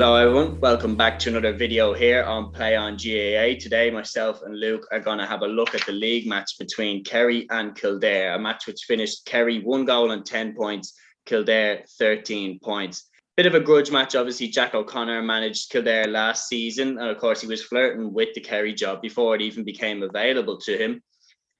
Hello everyone, welcome back to another video here on Play on GAA. Today myself and Luke are going to have a look at the league match between Kerry and Kildare, a match which finished Kerry 1 goal and 10 points, Kildare 13 points. Bit of a grudge match, obviously. Jack O'Connor managed Kildare last season, and of course he was flirting with the Kerry job before it even became available to him.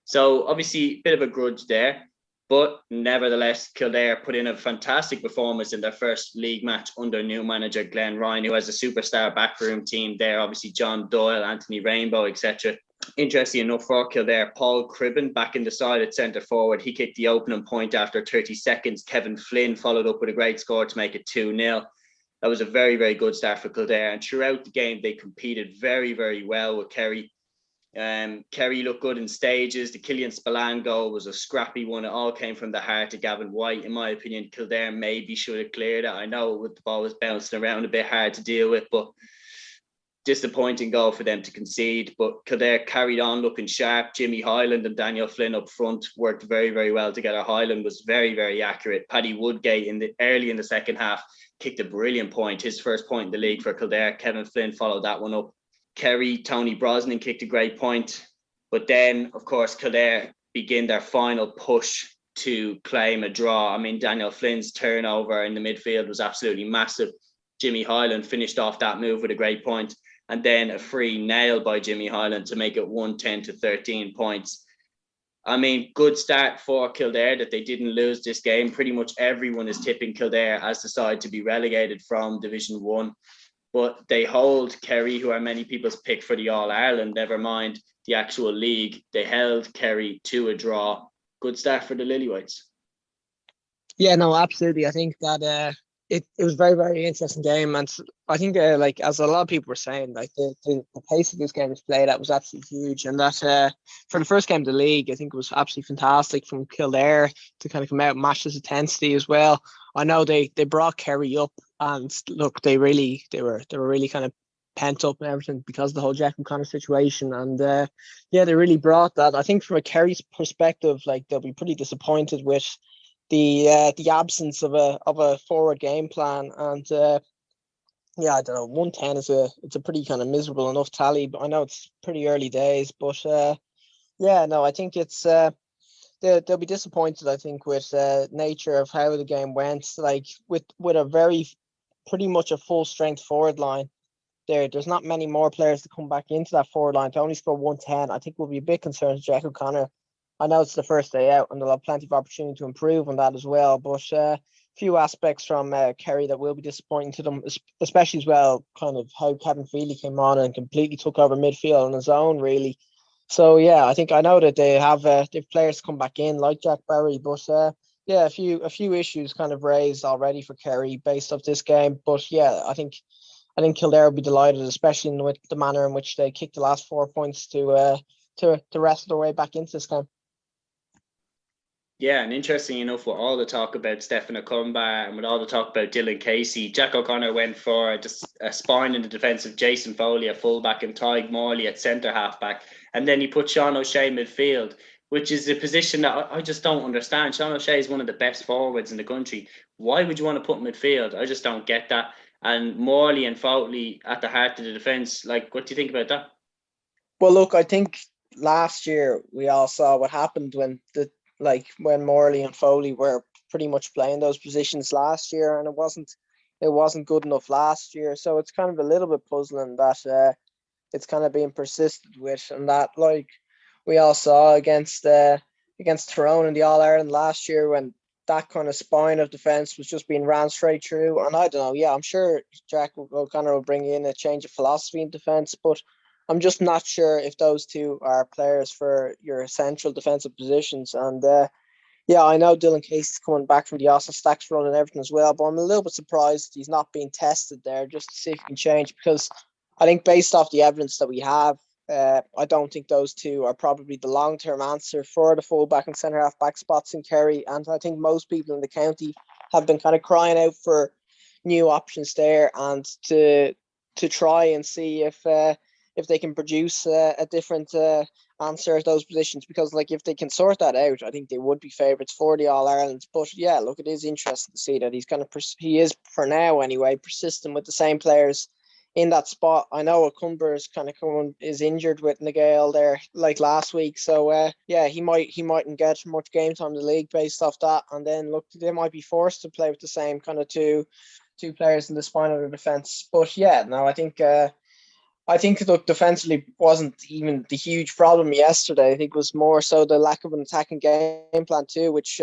So obviously bit of a grudge there. But nevertheless, Kildare put in a fantastic performance in their first league match under new manager Glenn Ryan, who has a superstar backroom team there. Obviously, John Doyle, Anthony Rainbow, etc. Interesting enough for Kildare, Paul Cribben back in the side at centre forward. He kicked the opening point after 30 seconds. Kevin Flynn followed up with a great score to make it 2-0. That was a very, very good start for Kildare. And throughout the game, they competed very, very well with Kerry. Kerry looked good in stages. The Killian Spillane goal was a scrappy one. It all came from the heart of Gavin White. In my opinion, Kildare maybe should have cleared it. I know the ball was bouncing around a bit hard to deal with, but disappointing goal for them to concede. But Kildare carried on looking sharp. Jimmy Hyland and Daniel Flynn up front worked very, very well together. Hyland was very, very accurate. Paddy Woodgate early in the second half kicked a brilliant point, his first point in the league for Kildare. Kevin Flynn followed that one up. Kerry, Tony Brosnan kicked a great point. But then, of course, Kildare begin their final push to claim a draw. I mean, Daniel Flynn's turnover in the midfield was absolutely massive. Jimmy Hyland finished off that move with a great point. And then a free nail by Jimmy Hyland to make it 110 to 13 points. I mean, good start for Kildare that they didn't lose this game. Pretty much everyone is tipping Kildare as the side to be relegated from Division 1. But they hold Kerry, who are many people's pick for the All-Ireland, never mind the actual league. They held Kerry to a draw. Good start for the Lilywhites. Yeah, no, absolutely. I think that it was a very, very interesting game. And I think, as a lot of people were saying, like the pace of this game was played out was absolutely huge. And that for the first game of the league, I think it was absolutely fantastic from Kildare to kind of come out and match this intensity as well. I know they brought Kerry up, and look, they were really kind of pent up and everything because of the whole Jack O'Connor situation. And they really brought that. I think from a Kerry's perspective, like they'll be pretty disappointed with the absence of a forward game plan. And I don't know, 110 it's a pretty kind of miserable enough tally, but I know it's pretty early days. But I think it's they'll be disappointed, I think, with nature of how the game went. Like with a pretty much a full strength forward line. There's not many more players to come back into that forward line. To only score 110, I think will be a bit concerned. Jack O'Connor, I know it's the first day out and they'll have plenty of opportunity to improve on that as well. But few aspects from Kerry that will be disappointing to them, especially as well, kind of how Kevin Feely came on and completely took over midfield on his own, really. So yeah, I know that they have players to come back in like Jack Barry, but a few issues kind of raised already for Kerry based off this game. But yeah, I think Kildare will be delighted, especially with the manner in which they kicked the last 4 points to wrestle their way back into this game. Yeah, and interesting enough, with all the talk about Stephen Akumba and with all the talk about Dylan Casey, Jack O'Connor went for just a spine in the defence of Jason Foley at fullback and Tyg Morley at centre halfback. And then he put Sean O'Shea midfield, which is a position that I just don't understand. Sean O'Shea is one of the best forwards in the country. Why would you want to put midfield? I just don't get that. And Morley and Foley at the heart of the defence, like, what do you think about that? Well, look, I think last year we all saw what happened when Morley and Foley were pretty much playing those positions last year, and it wasn't good enough last year. So it's kind of a little bit puzzling that it's kind of being persisted with, and that like we all saw against Tyrone in the All-Ireland last year when that kind of spine of defence was just being ran straight through. And I don't know, yeah, I'm sure Jack O'Connor will bring in a change of philosophy in defence, but I'm just not sure if those two are players for your central defensive positions. And I know Dylan Casey's coming back from the Austin Stacks run and everything as well, but I'm a little bit surprised he's not being tested there just to see if he can change, because I think based off the evidence that we have, I don't think those two are probably the long-term answer for the full-back and centre-half-back spots in Kerry. And I think most people in the county have been kind of crying out for new options there and to try and see if they can produce a different answer those positions, because like if they can sort that out, I think they would be favourites for the All Ireland. But yeah, look, it is interesting to see that he's kind of he is, for now anyway, persistent with the same players in that spot. I know O'Cumber is injured with Nagale there like last week, so yeah, he mightn't get much game time in the league based off that. And then look, they might be forced to play with the same kind of two players in the spine of the defence. But yeah, no, I think look, defensively wasn't even the huge problem yesterday. I think it was more so the lack of an attacking game plan too, which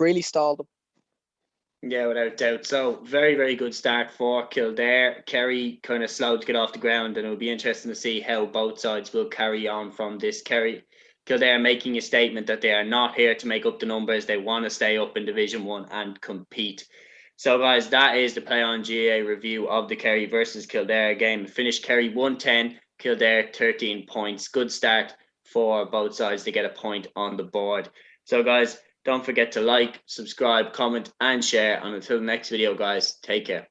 really stalled them. Yeah, without doubt. So very, very good start for Kildare. Kerry kind of slowed to get off the ground, and it'll be interesting to see how both sides will carry on from this. Kildare making a statement that they are not here to make up the numbers. They want to stay up in Division 1 and compete. So guys, that is the Play on GAA review of the Kerry versus Kildare game. Finished Kerry 110, Kildare 13 points. Good start for both sides to get a point on the board. So guys, don't forget to like, subscribe, comment, and share. And until the next video, guys, take care.